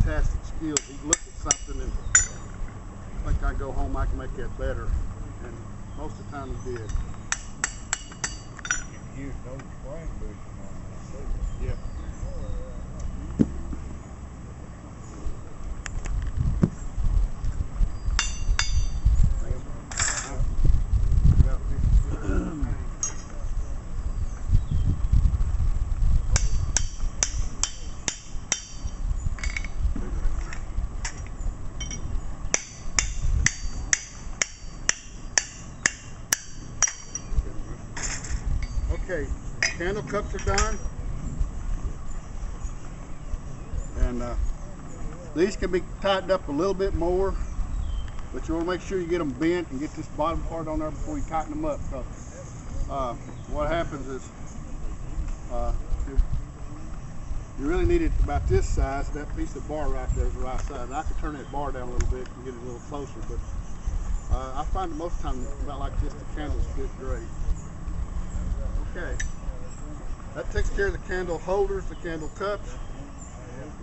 fantastic skills. He looked at something and I think I go home, I can make that better. And most of the time he did. You used no spring bushing on that. Yeah. Okay, candle cups are done, and these can be tightened up a little bit more, but you want to make sure you get them bent and get this bottom part on there before you tighten them up, because what happens is you really need it about this size. That piece of bar right there is the right size. And I could turn that bar down a little bit and get it a little closer, but I find that most of the time about like this, the candles fit great. Okay, that takes care of the candle holders, the candle cups,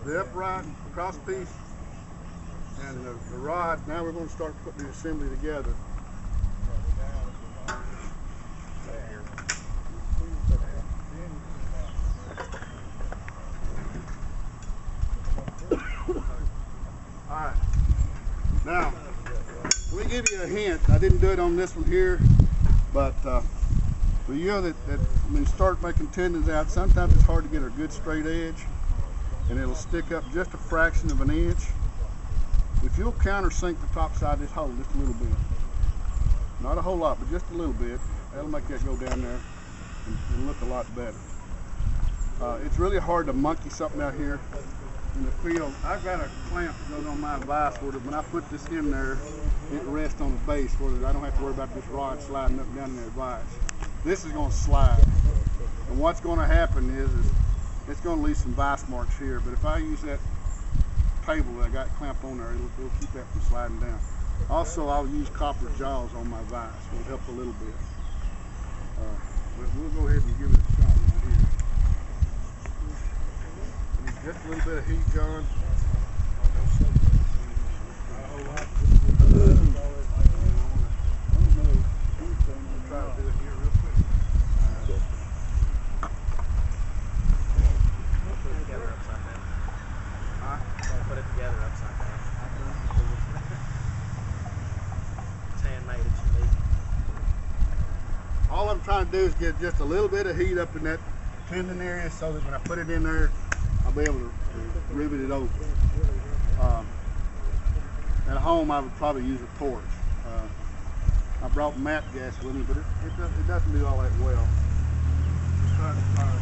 the upright, cross piece, and the rod. Now we're going to start putting the assembly together. Alright, now let me give you a hint. I didn't do it on this one here, but for you that when you start making tendons out, sometimes it's hard to get a good straight edge, and it'll stick up just a fraction of an inch. If you'll countersink the top side of this hole just a little bit, not a whole lot, but just a little bit, that'll make that go down there and look a lot better. It's really hard to monkey something out here in the field. I've got a clamp that goes on my vise where when I put this in there, it rests on the base where I don't have to worry about this rod sliding up and down in that vise. This is going to slide, and what's going to happen is it's going to leave some vice marks here, but if I use that table that I got clamped on there, it'll keep that from sliding down. Also, I'll use copper jaws on my vise, it'll help a little bit. But we'll go ahead and give it a shot right here. Need just a little bit of heat, John. Try to do it here real quick. Put it together upside down. Huh? Put it together upside down. It's handmade, it's unique. All I'm trying to do is get just a little bit of heat up in that tendon area so that when I put it in there, I'll be able to rivet it open. At home, I would probably use a torch. I brought matte gas with me, but it doesn't do all that well. Just try to fire it.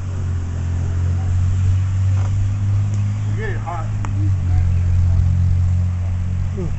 You get it hot when you use the matte gas.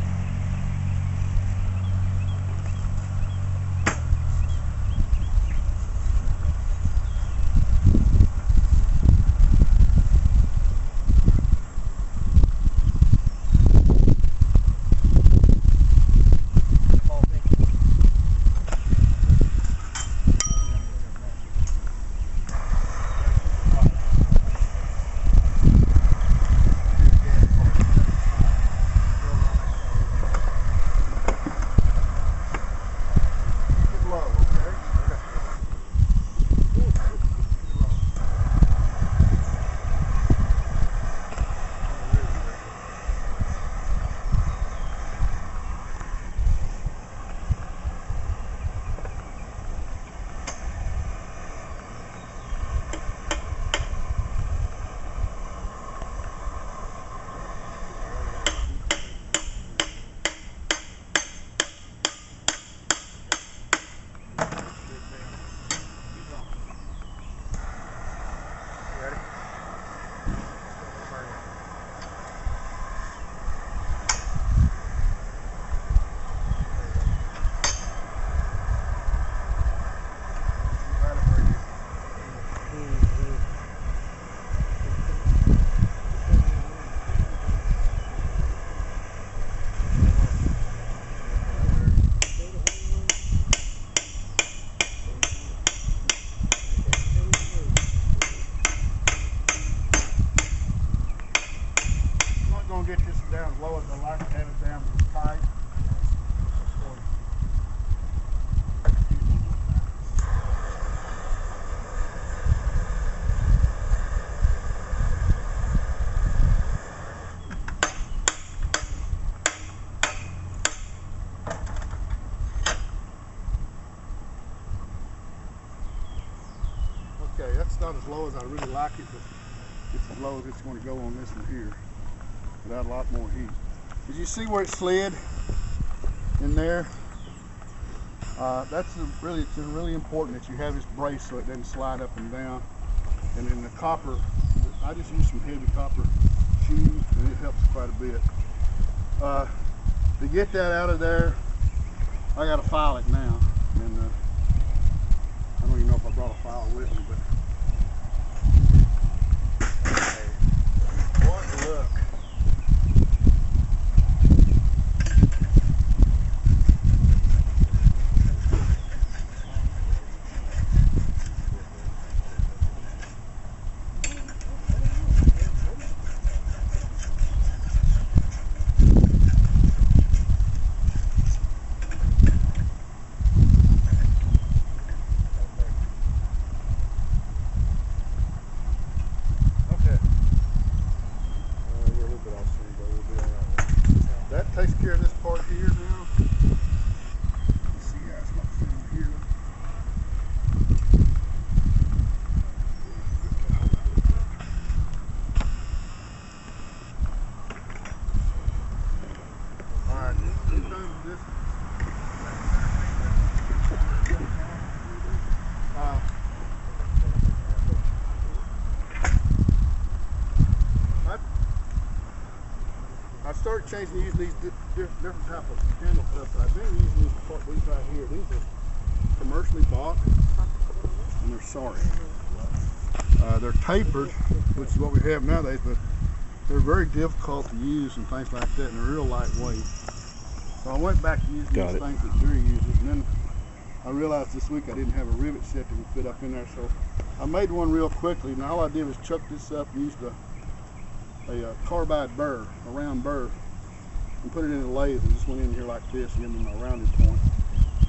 get this down as low as I like to have it down tight. Okay, that's not as low as I really like it, but it's as low as it's going to go on this one here without a lot more heat. Did you see where it slid in there? It's really important that you have this brace so it doesn't slide up and down. And then the copper, I just use some heavy copper shoes and it helps quite a bit. To get that out of there, I got to file it now. And I don't even know if I brought a file with me, but what look. Takes care of this part here now. Let's see guys, what I'm doing here. Alright, we're done with this. I started changing using these different type of handle stuff. I've been using these right here. These are commercially bought, and they're sorry. They're tapered, which is what we have nowadays, but they're very difficult to use and things like that, and they're real lightweight. So I went back to using these things that Jerry uses, and then I realized this week I didn't have a rivet set that would fit up in there, so I made one real quickly. And all I did was chuck this up and used a carbide burr, a round burr, and put it in the lathe and just went in here like this and then my rounded point.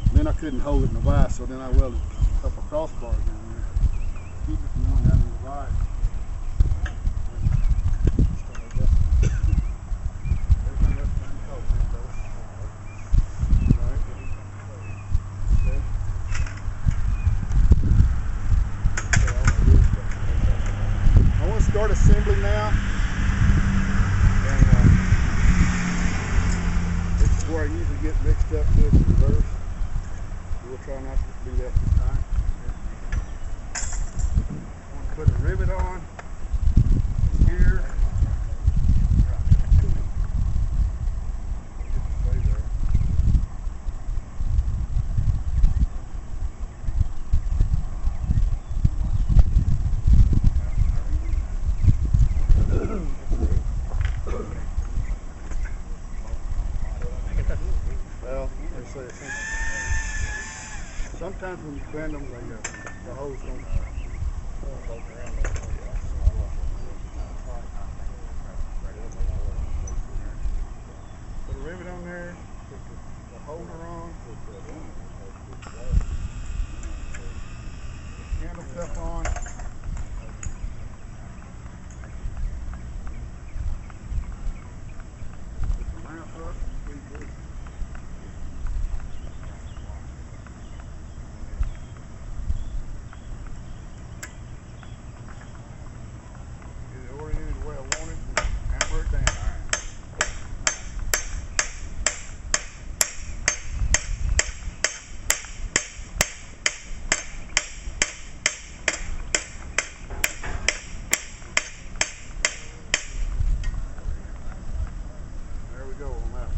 And then I couldn't hold it in the vise, so then I welded a couple of crossbars down there. Keep it from going down in the vise. Everything else is cold, though. Alright. Okay. I want to start assembly now. Where I usually get mixed up with the reverse. We'll try not to do that this time. I'm going to put a rivet on here. Well, they say sometimes when you bend them, the holes don't. Put a rivet on there, put the holder on, handle stuff on. Put the ramp up. There we go on that.